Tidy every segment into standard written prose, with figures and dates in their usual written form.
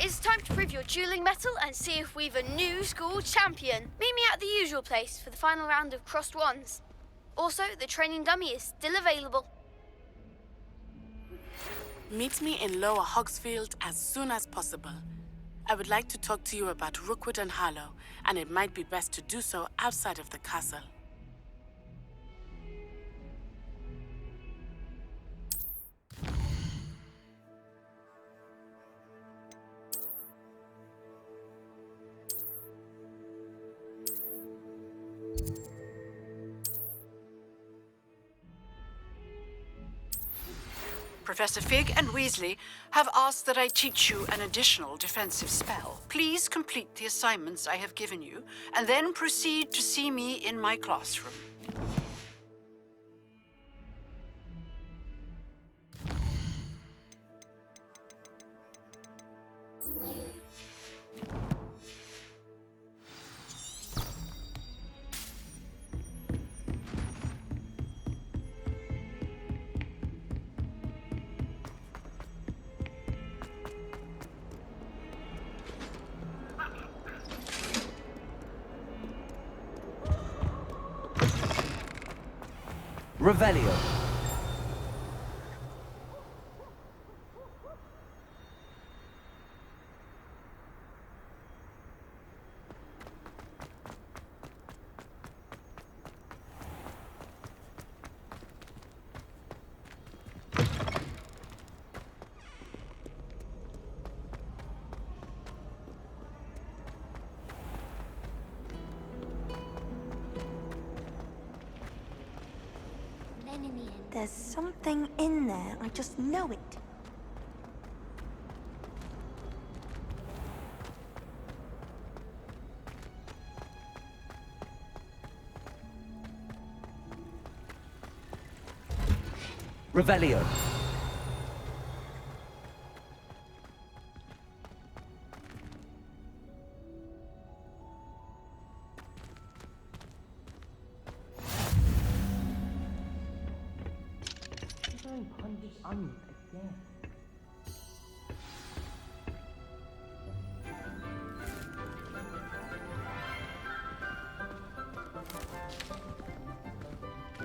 It's time to prove your dueling mettle and see if we've a new school champion. Meet me at the usual place for the final round of crossed wands. Also, the training dummy is still available. Meet me in Lower Hogsfield as soon as possible. I would like to talk to you about Rookwood and Harlow, and it might be best to do so outside of the castle. Professor Fig and Weasley have asked that I teach you an additional defensive spell. Please complete the assignments I have given you, and then proceed to see me in my classroom. Revelio. There's something in there, I just know it. Revelio.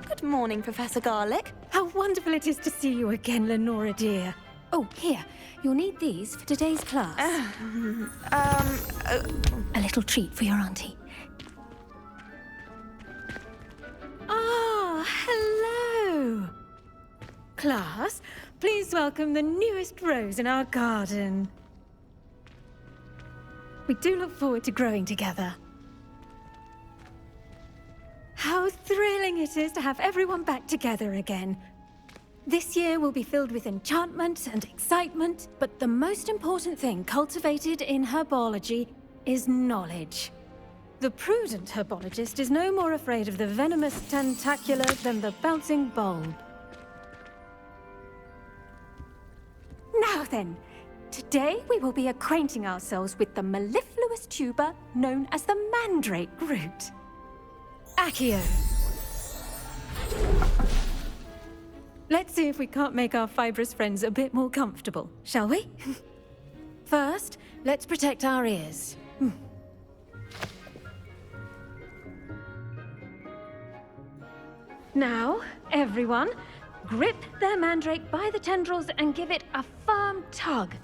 Good morning, Professor Garlick. How wonderful it is to see you again, Lenora dear. Oh, here. You'll need these for today's class. A little treat for your auntie. Ah, hello. Class, please welcome the newest rose in our garden. We do look forward to growing together. How thrilling it is to have everyone back together again. This year will be filled with enchantment and excitement, but the most important thing cultivated in herbology is knowledge. The prudent herbologist is no more afraid of the venomous tentacular than the bouncing bulb. Now then, today we will be acquainting ourselves with the mellifluous tuber known as the mandrake root. Accio. Let's see if we can't make our fibrous friends a bit more comfortable, shall we? First, let's protect our ears. Now, everyone, grip their mandrake by the tendrils and give it a firm tug.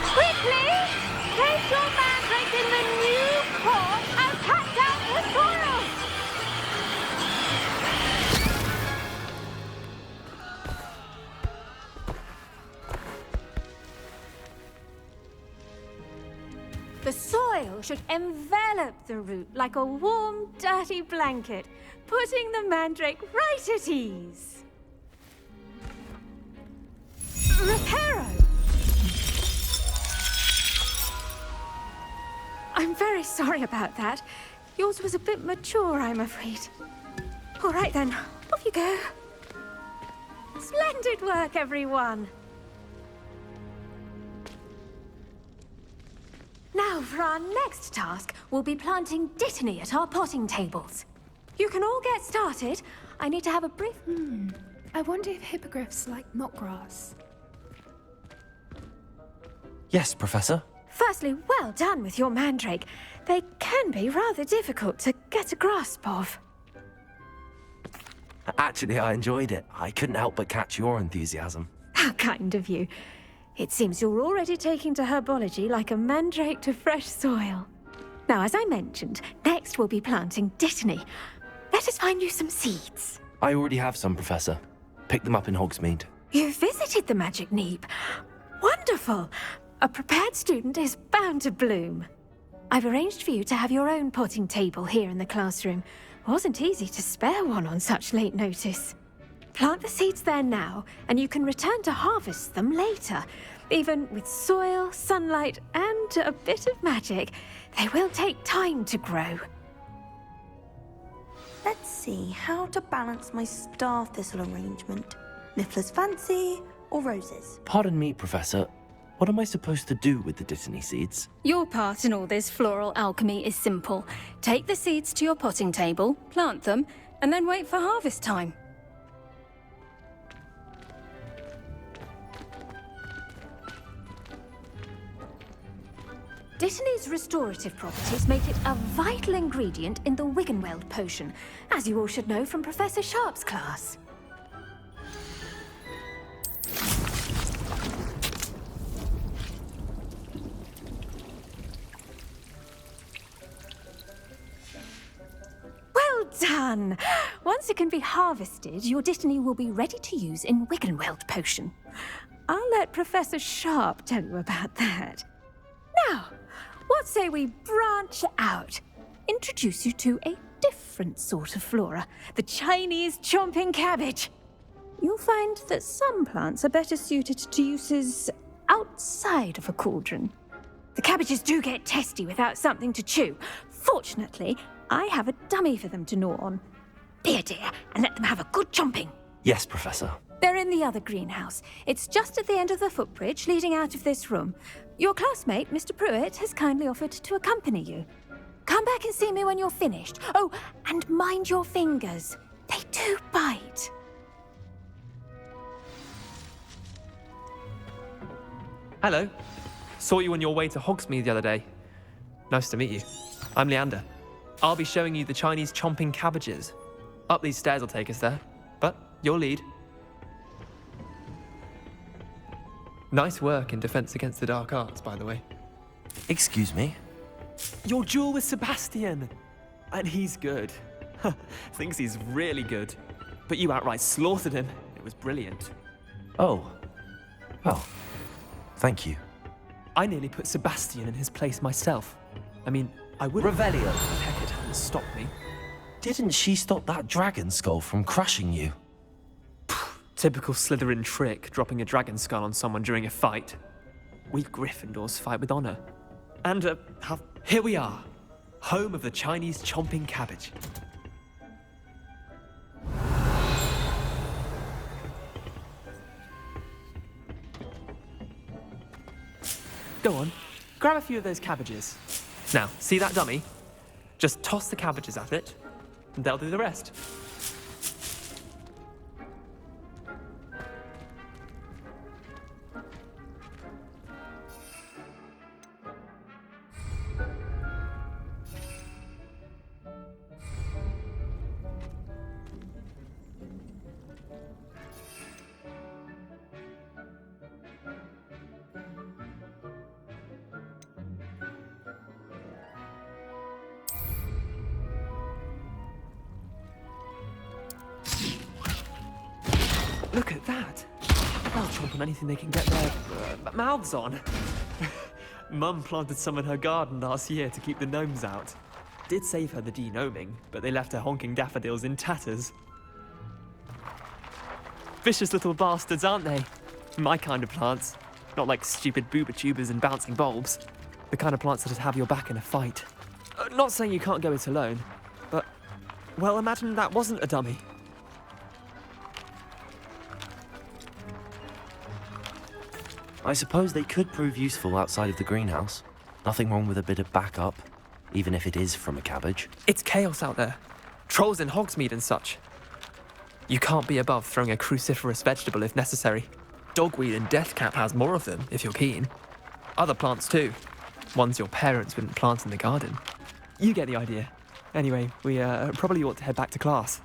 Quickly, place your mandrake in the new pot and cut down the soil. The soil should envelop the root like a warm, dirty blanket, putting the mandrake right at ease. Reparo! I'm very sorry about that. Yours was a bit mature, I'm afraid. All right then, off you go. Splendid work, everyone. Now, for our next task, we'll be planting dittany at our potting tables. You can all get started. I need to have a brief... I wonder if hippogriffs like mock grass. Yes, Professor. Firstly, well done with your mandrake. They can be rather difficult to get a grasp of. Actually, I enjoyed it. I couldn't help but catch your enthusiasm. How kind of you. It seems you're already taking to herbology like a mandrake to fresh soil. Now, as I mentioned, next we'll be planting dittany. Let us find you some seeds. I already have some, Professor. Picked them up in Hogsmeade. You visited the Magic Neep. Wonderful. A prepared student is bound to bloom. I've arranged for you to have your own potting table here in the classroom. Wasn't easy to spare one on such late notice. Plant the seeds there now, and you can return to harvest them later. Even with soil, sunlight, and a bit of magic, they will take time to grow. Let's see how to balance my star thistle arrangement. Niffler's fancy or roses? Pardon me, Professor. What am I supposed to do with the dittany seeds? Your part in all this floral alchemy is simple. Take the seeds to your potting table, plant them, and then wait for harvest time. Dittany's restorative properties make it a vital ingredient in the Wiggenweld potion, as you all should know from Professor Sharp's class. Well done! Once it can be harvested, your dittany will be ready to use in Wiggenweld potion. I'll let Professor Sharp tell you about that. Now, what say we branch out? Introduce you to a different sort of flora, the Chinese chomping cabbage. You'll find that some plants are better suited to uses outside of a cauldron. The cabbages do get testy without something to chew. Fortunately, I have a dummy for them to gnaw on. Be a dear and let them have a good chomping. Yes, Professor. They're in the other greenhouse. It's just at the end of the footbridge leading out of this room. Your classmate, Mr. Pruitt, has kindly offered to accompany you. Come back and see me when you're finished. Oh, and mind your fingers. They do bite. Hello. Saw you on your way to Hogsmeade the other day. Nice to meet you. I'm Leander. I'll be showing you the Chinese chomping cabbages. Up these stairs will take us there, but you'll lead. Nice work in Defense Against the Dark Arts, by the way. Excuse me? Your duel with Sebastian! And he's good. Thinks he's really good. But you outright slaughtered him. It was brilliant. Oh. Well, thank you. I nearly put Sebastian in his place myself. I mean, I would Revelio. if Hecate hadn't stopped me. Didn't she stop that dragon skull from crushing you? Typical Slytherin trick, dropping a dragon skull on someone during a fight. We Gryffindors fight with honor. And, here we are. Home of the Chinese chomping cabbage. Go on, grab a few of those cabbages. Now, see that dummy? Just toss the cabbages at it, and they'll do the rest. Look at that! They'll chomp on anything they can get their mouths on. Mum planted some in her garden last year to keep the gnomes out. Did save her the de-gnoming, but they left her honking daffodils in tatters. Vicious little bastards, aren't they? My kind of plants. Not like stupid booba tubers and bouncing bulbs. The kind of plants that'd have your back in a fight. Not saying you can't go it alone, but, well, imagine that wasn't a dummy. I suppose they could prove useful outside of the greenhouse. Nothing wrong with a bit of backup, even if it is from a cabbage. It's chaos out there. Trolls in Hogsmeade and such. You can't be above throwing a cruciferous vegetable if necessary. Dogweed and deathcap has more of them, if you're keen. Other plants too. Ones your parents wouldn't plant in the garden. You get the idea. Anyway, we probably ought to head back to class.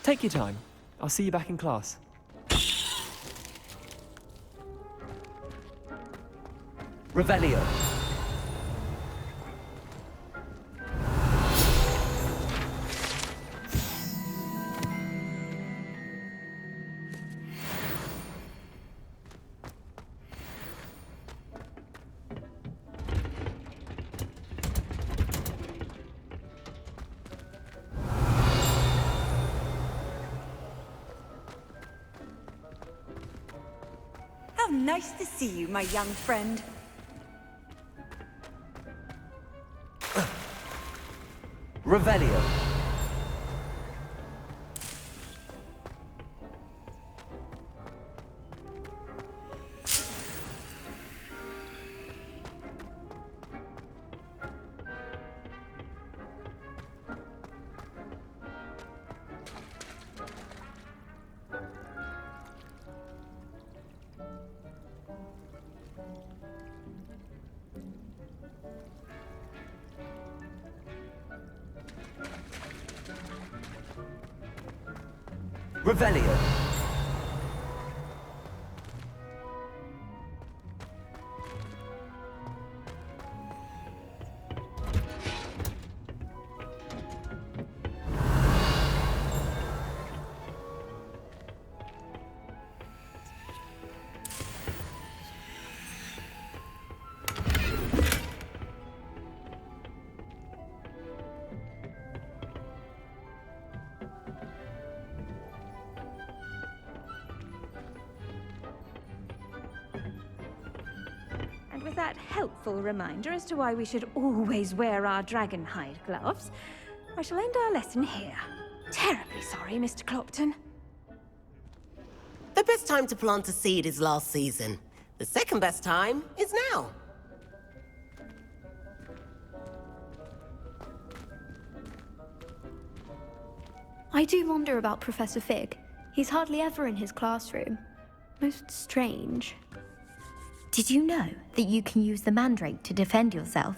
Take your time. I'll see you back in class. Revelio. How nice to see you, my young friend. Revelio. Revelio. With that helpful reminder as to why we should always wear our dragon hide gloves, I shall end our lesson here. Terribly sorry, Mr. Clopton. The best time to plant a seed is last season. The second best time is now. I do wonder about Professor Fig. He's hardly ever in his classroom. Most strange. Did you know that you can use the mandrake to defend yourself?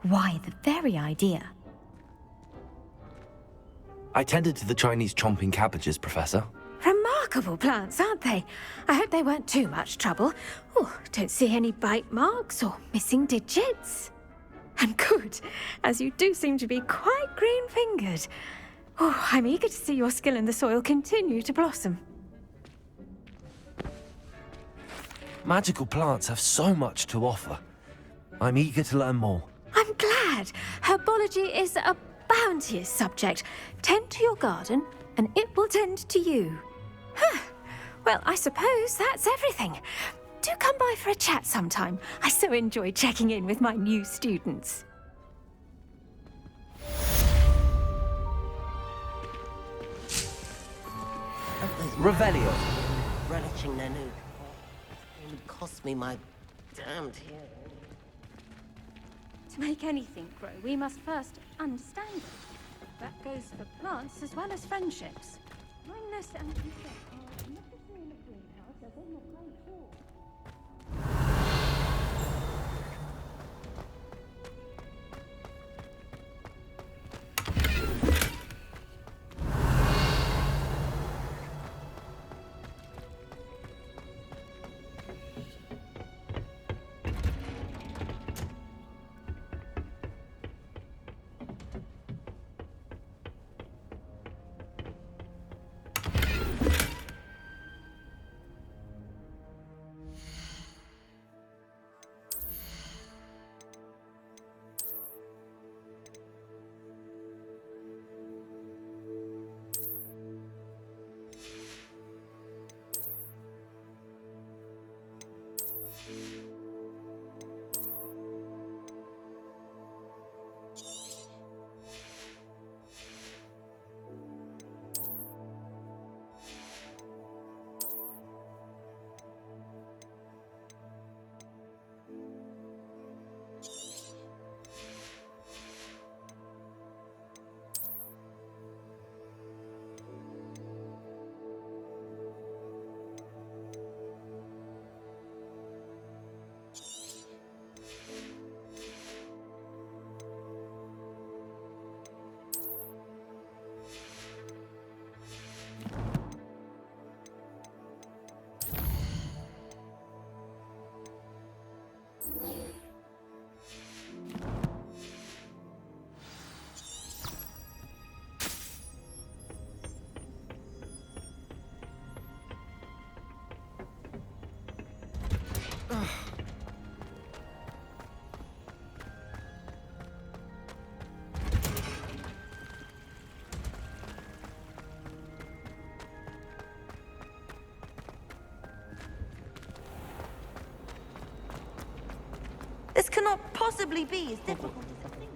Why, the very idea. I tended to the Chinese chomping cabbages, Professor. Remarkable plants, aren't they? I hope they weren't too much trouble. Oh, don't see any bite marks or missing digits. And good, as you do seem to be quite green-fingered. Oh, I'm eager to see your skill in the soil continue to blossom. Magical plants have so much to offer. I'm eager to learn more. I'm glad. Herbology is a bounteous subject. Tend to your garden, and it will tend to you. Huh. Well, I suppose that's everything. Do come by for a chat sometime. I so enjoy checking in with my new students. Revelio. Relishing their new. It would cost me my damned hearing. To make anything grow, we must first understand it. That goes for plants as well as friendships. Kindness and respect are not the same at greenhouse as in the great hall. This cannot possibly be as difficult as I think.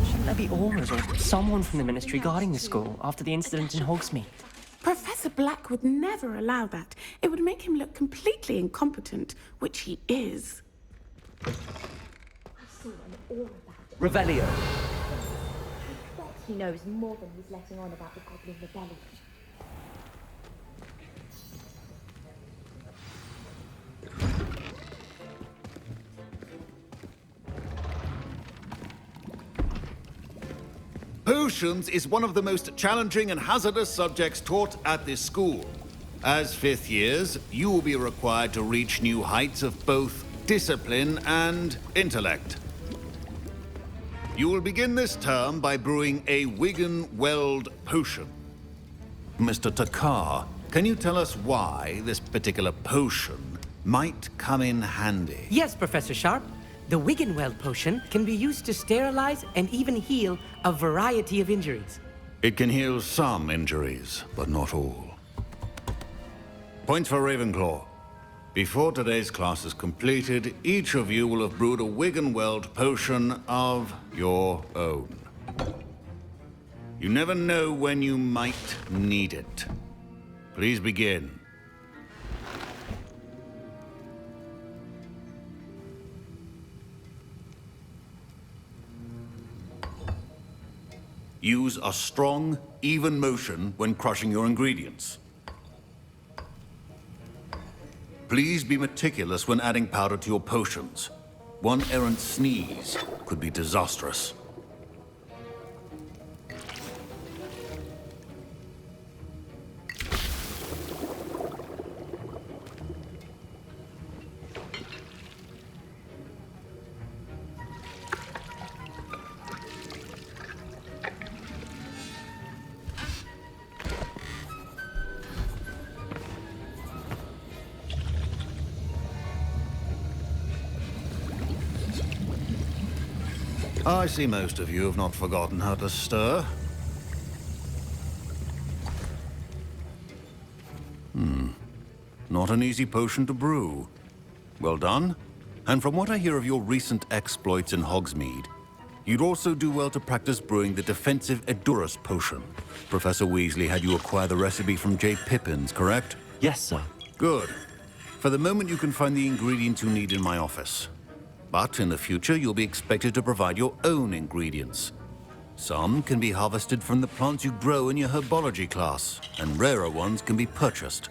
Shouldn't there be auras or someone from the Ministry guarding the school after the incident in Hogsmeade? Professor Black would never allow that. It would make him look completely incompetent, which he is. Revelio. He knows more than he's letting on about the Goblin Rebellion. Potions is one of the most challenging and hazardous subjects taught at this school. As fifth years, you will be required to reach new heights of both discipline and intellect. You will begin this term by brewing a Wigan Weld potion. Mr. Takar, can you tell us why this particular potion might come in handy? Yes, Professor Sharp. The Wiggenweld potion can be used to sterilize and even heal a variety of injuries. It can heal some injuries, but not all. Points for Ravenclaw. Before today's class is completed, each of you will have brewed a Wiggenweld potion of your own. You never know when you might need it. Please begin. Use a strong, even motion when crushing your ingredients. Please be meticulous when adding powder to your potions. One errant sneeze could be disastrous. I see most of you have not forgotten how to stir. Not an easy potion to brew. Well done. And from what I hear of your recent exploits in Hogsmeade, you'd also do well to practice brewing the defensive Edurus potion. Professor Weasley had you acquire the recipe from J. Pippins, correct? Yes, sir. Good. For the moment, you can find the ingredients you need in my office. But in the future, you'll be expected to provide your own ingredients. Some can be harvested from the plants you grow in your Herbology class, and rarer ones can be purchased.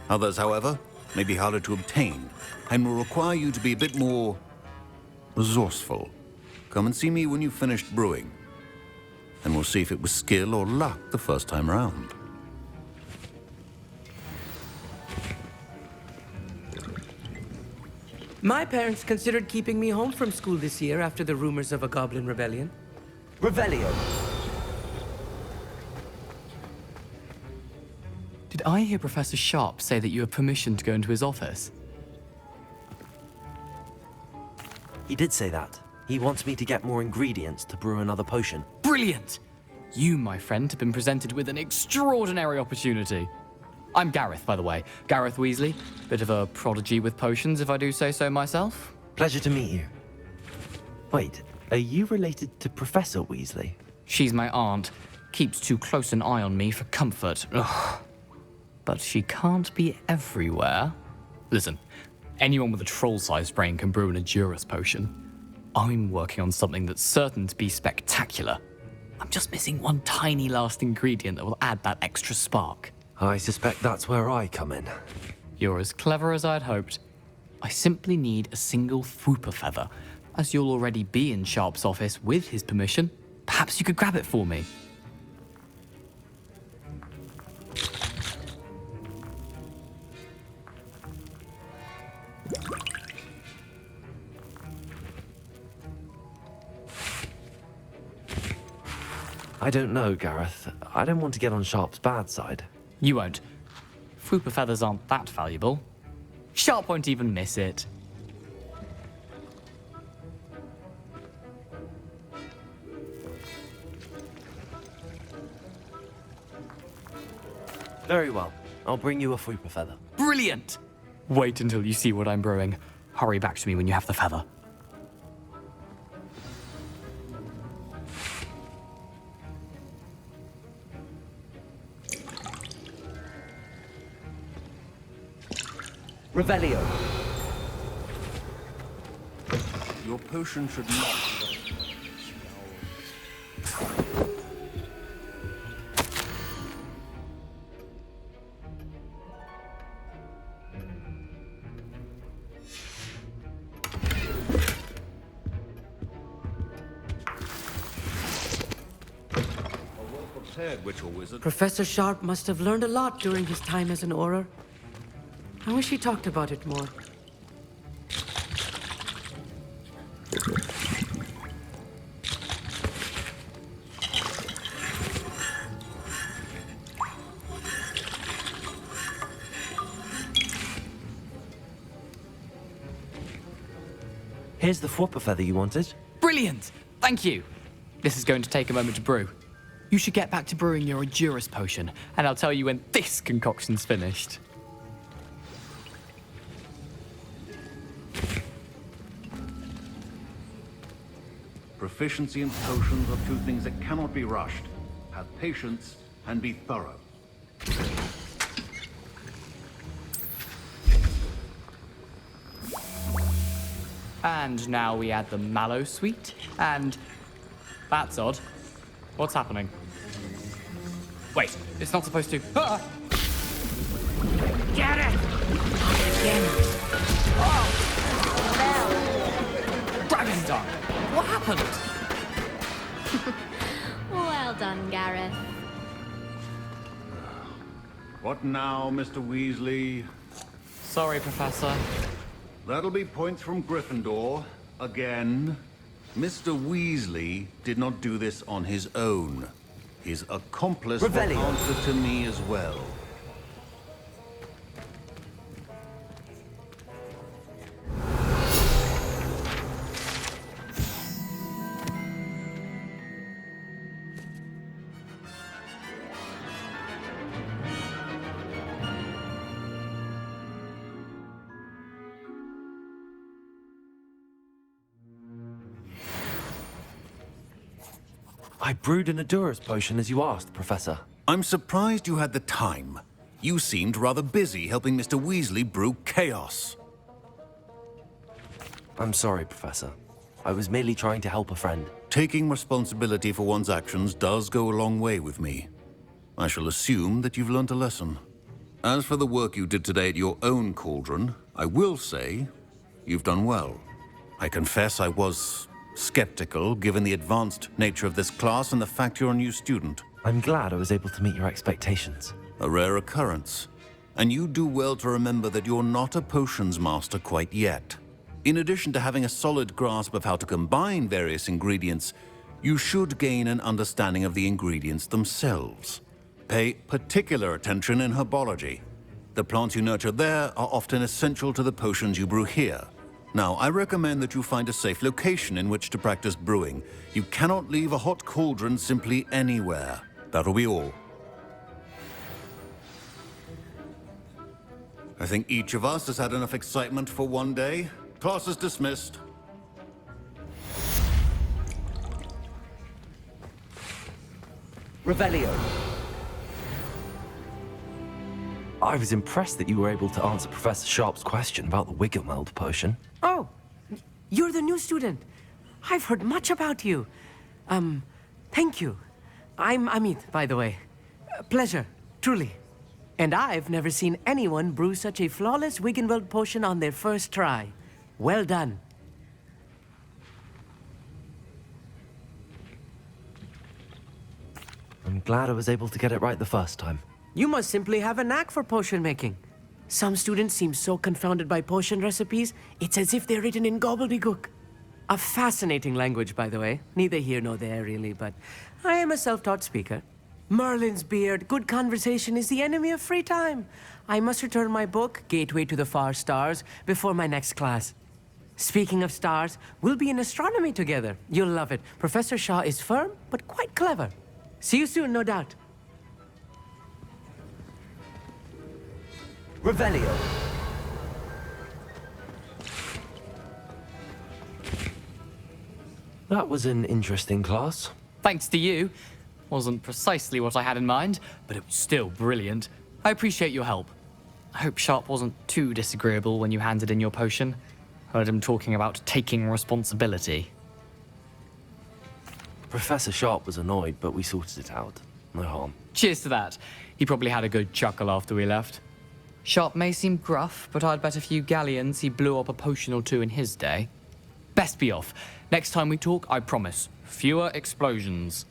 Others, however, may be harder to obtain, and will require you to be a bit more resourceful. Come and see me when you've finished brewing, and we'll see if it was skill or luck the first time round. My parents considered keeping me home from school this year after the rumors of a Goblin Rebellion. Revelio. Did I hear Professor Sharp say that you have permission to go into his office? He did say that. He wants me to get more ingredients to brew another potion. Brilliant! You, my friend, have been presented with an extraordinary opportunity. I'm Gareth, by the way. Gareth Weasley. Bit of a prodigy with potions, if I do say so myself. Pleasure to meet you. Wait, are you related to Professor Weasley? She's my aunt. Keeps too close an eye on me for comfort. Ugh. But she can't be everywhere. Listen, anyone with a troll-sized brain can brew an Edurus potion. I'm working on something that's certain to be spectacular. I'm just missing one tiny last ingredient that will add that extra spark. I suspect that's where I come in. You're as clever as I'd hoped. I simply need a single Fwooper feather. As you'll already be in Sharp's office with his permission, perhaps you could grab it for me. I don't know, Gareth. I don't want to get on Sharp's bad side. You won't. Fwooper feathers aren't that valuable. Sharp won't even miss it. Very well. I'll bring you a fruit feather. Brilliant! Wait until you see what I'm brewing. Hurry back to me when you have the feather. Revelio. Your potion should not... Wizard. Professor Sharp must have learned a lot during his time as an Auror. I wish he talked about it more. Here's the flopper feather you wanted. Brilliant! Thank you! This is going to take a moment to brew. You should get back to brewing your Endurus potion, and I'll tell you when this concoction's finished. Proficiency in potions are two things that cannot be rushed. Have patience and be thorough. And now we add the mallow sweet, and... That's odd. What's happening? Wait, it's not supposed to... Ah! Get it! Dragon Star! What happened? Well done, Gareth. What now, Mr. Weasley? Sorry, Professor. That'll be points from Gryffindor. Again. Mr. Weasley did not do this on his own. His accomplice will answer to me as well. I brewed an Endurus potion as you asked, Professor. I'm surprised you had the time. You seemed rather busy helping Mr. Weasley brew chaos. I'm sorry, Professor. I was merely trying to help a friend. Taking responsibility for one's actions does go a long way with me. I shall assume that you've learnt a lesson. As for the work you did today at your own cauldron, I will say you've done well. I confess I was skeptical, given the advanced nature of this class and the fact you're a new student. I'm glad I was able to meet your expectations. A rare occurrence. And you do well to remember that you're not a potions master quite yet. In addition to having a solid grasp of how to combine various ingredients, you should gain an understanding of the ingredients themselves. Pay particular attention in herbology. The plants you nurture there are often essential to the potions you brew here. Now, I recommend that you find a safe location in which to practice brewing. You cannot leave a hot cauldron simply anywhere. That'll be all. I think each of us has had enough excitement for one day. Class is dismissed. Revelio. I was impressed that you were able to answer Professor Sharp's question about the Wiggenweld potion. Oh, you're the new student. I've heard much about you. Thank you. I'm Amit, by the way. Pleasure, truly. And I've never seen anyone brew such a flawless Wiggenweld potion on their first try. Well done. I'm glad I was able to get it right the first time. You must simply have a knack for potion making. Some students seem so confounded by potion recipes, it's as if they're written in gobbledygook. A fascinating language, by the way. Neither here nor there, really, but I am a self-taught speaker. Merlin's beard, good conversation is the enemy of free time. I must return my book, Gateway to the Far Stars, before my next class. Speaking of stars, we'll be in astronomy together. You'll love it. Professor Shaw is firm, but quite clever. See you soon, no doubt. Revelio. That was an interesting class. Thanks to you. Wasn't precisely what I had in mind, but it was still brilliant. I appreciate your help. I hope Sharp wasn't too disagreeable when you handed in your potion. Heard him talking about taking responsibility. Professor Sharp was annoyed, but we sorted it out. No harm. Cheers to that. He probably had a good chuckle after we left. Sharp may seem gruff, but I'd bet a few galleons he blew up a potion or two in his day. Best be off. Next time we talk, I promise, fewer explosions.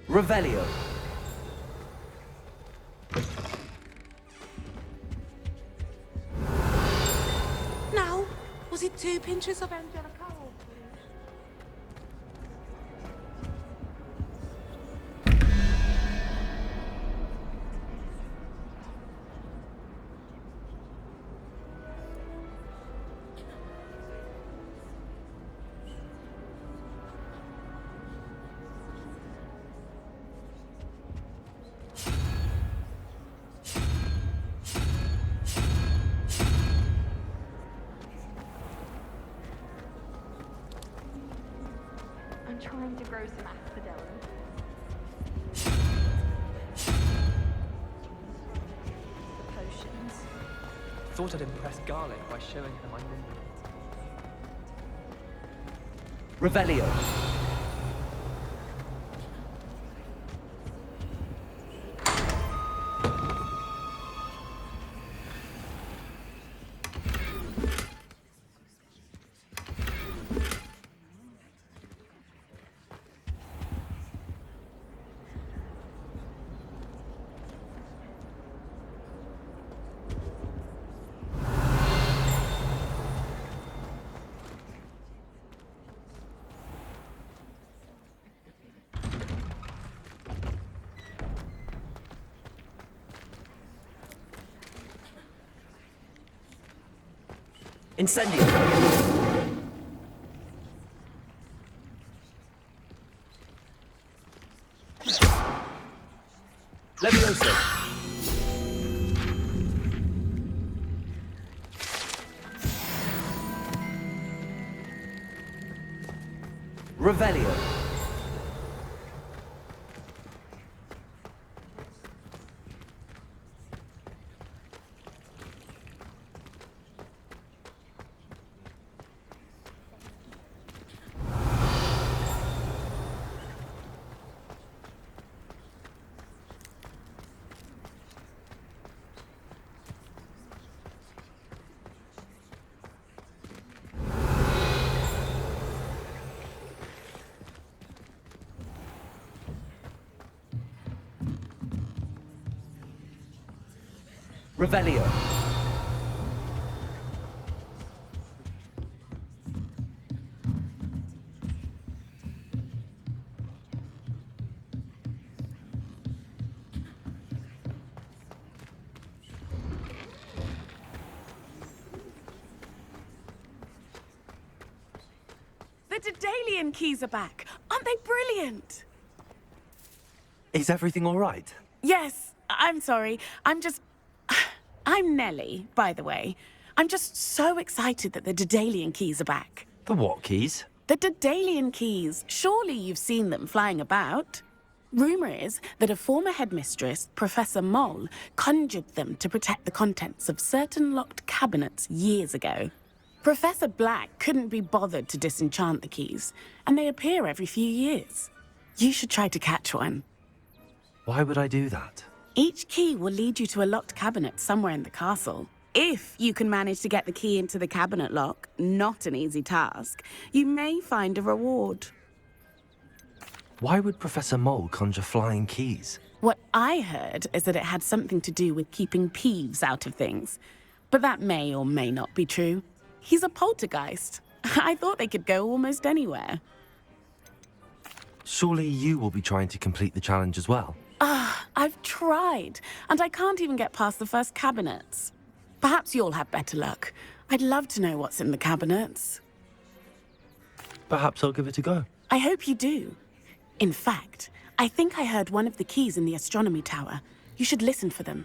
Revelio. Now, was it 2 pinches of Angelica? Trying to grow some asphodel. The potions. Thought I'd impress Garlic by showing her my minions. Revelio. Incendio! Levioso! Revelio! Revelio. The Daedalian keys are back. Aren't they brilliant? Is everything all right? Yes, I'm sorry. I'm Nellie, by the way. I'm just so excited that the Daedalian keys are back. The what keys? The Daedalian keys. Surely you've seen them flying about. Rumour is that a former headmistress, Professor Moll, conjured them to protect the contents of certain locked cabinets years ago. Professor Black couldn't be bothered to disenchant the keys, and they appear every few years. You should try to catch one. Why would I do that? Each key will lead you to a locked cabinet somewhere in the castle. If you can manage to get the key into the cabinet lock, not an easy task, you may find a reward. Why would Professor Moll conjure flying keys? What I heard is that it had something to do with keeping Peeves out of things. But that may or may not be true. He's a poltergeist. I thought they could go almost anywhere. Surely you will be trying to complete the challenge as well? I've tried, and I can't even get past the first cabinets. Perhaps you'll have better luck. I'd love to know what's in the cabinets. Perhaps I'll give it a go. I hope you do. In fact, I think I heard one of the keys in the astronomy tower. You should listen for them.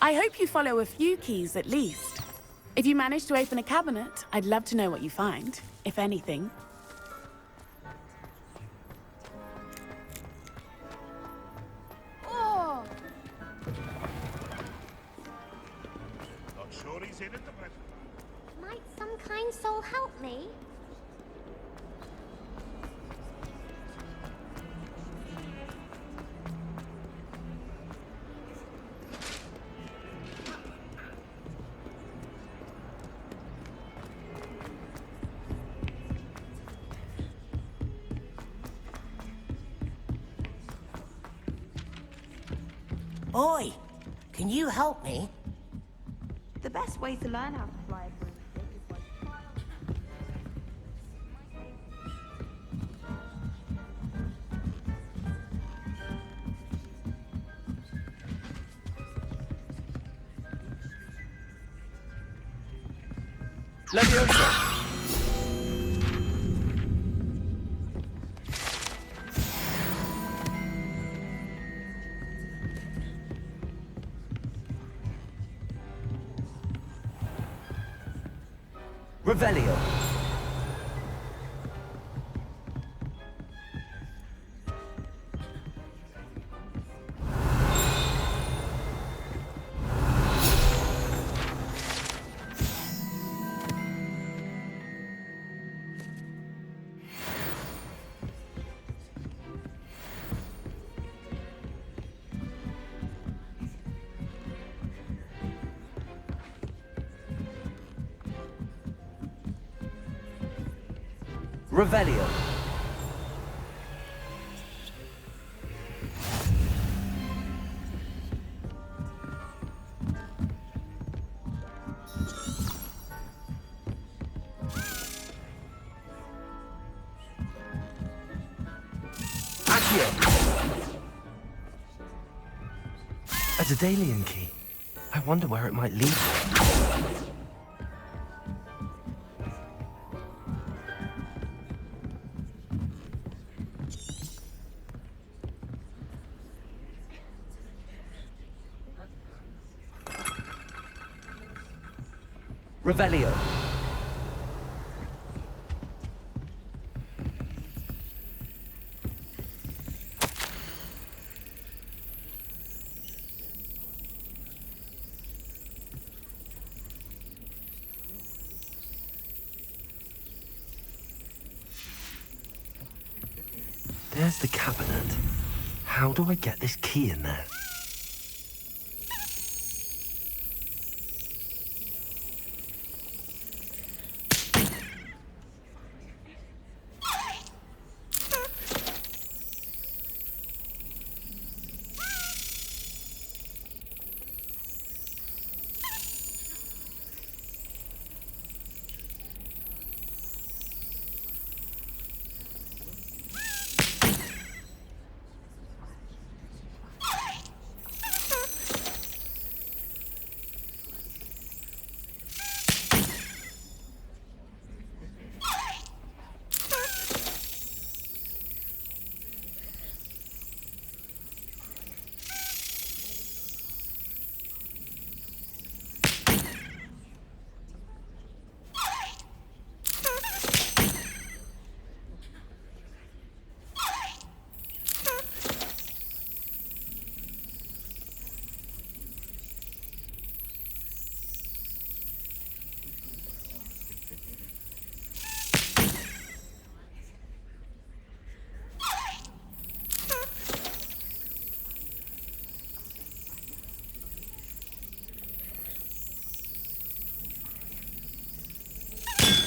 I hope you follow a few keys at least. If you manage to open a cabinet, I'd love to know what you find, if anything. Oh! Not sure he's in at the present. Might some kind soul help me? Oi, can you help me? The best way to learn how to fly a broomstick is by Leviosa! Revelio. Revelio. Accio. A Daedalian key. I wonder where it might lead. Revelio. There's the cabinet. How do I get this key in there?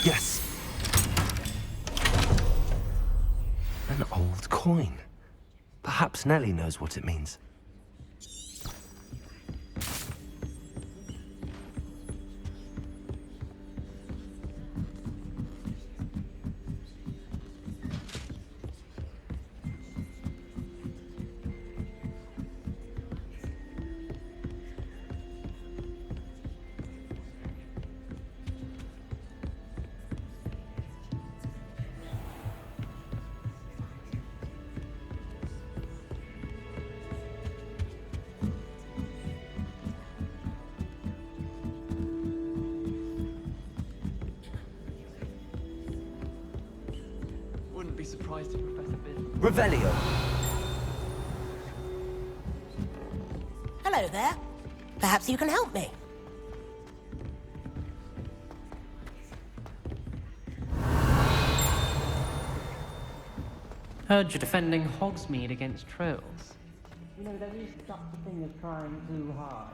Yes! An old coin. Perhaps Nellie knows what it means. Wouldn't be surprised if Professor Bid. Revelio. Hello there. Perhaps you can help me. Heard you're defending Hogsmeade against trolls. You know, there is such a thing as trying too hard.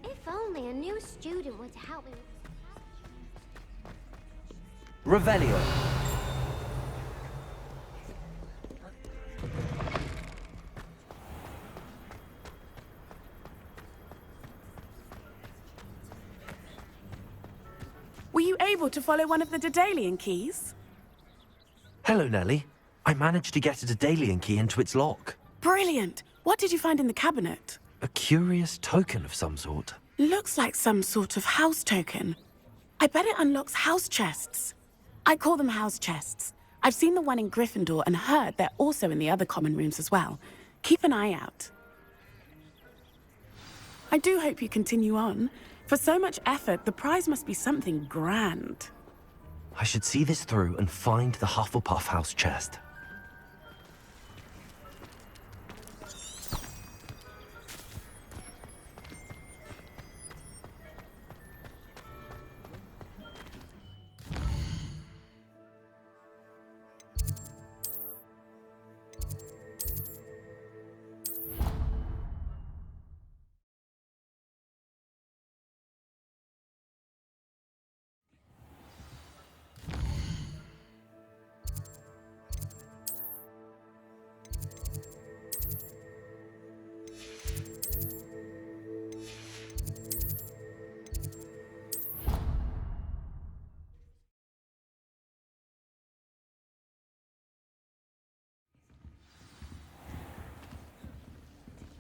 If only a new student were to help me with Revelio. Were you able to follow one of the Daedalian keys? Hello, Nellie. I managed to get a Daedalian key into its lock. Brilliant! What did you find in the cabinet? A curious token of some sort. Looks like some sort of house token. I bet it unlocks house chests. I call them house chests. I've seen the one in Gryffindor and heard they're also in the other common rooms as well. Keep an eye out. I do hope you continue on. For so much effort, the prize must be something grand. I should see this through and find the Hufflepuff house chest.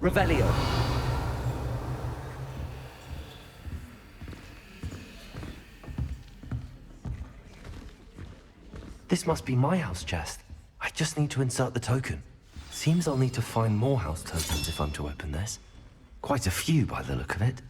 Revelio. This must be my house chest. I just need to insert the token. Seems I'll need to find more house tokens if I'm to open this. Quite a few by the look of it.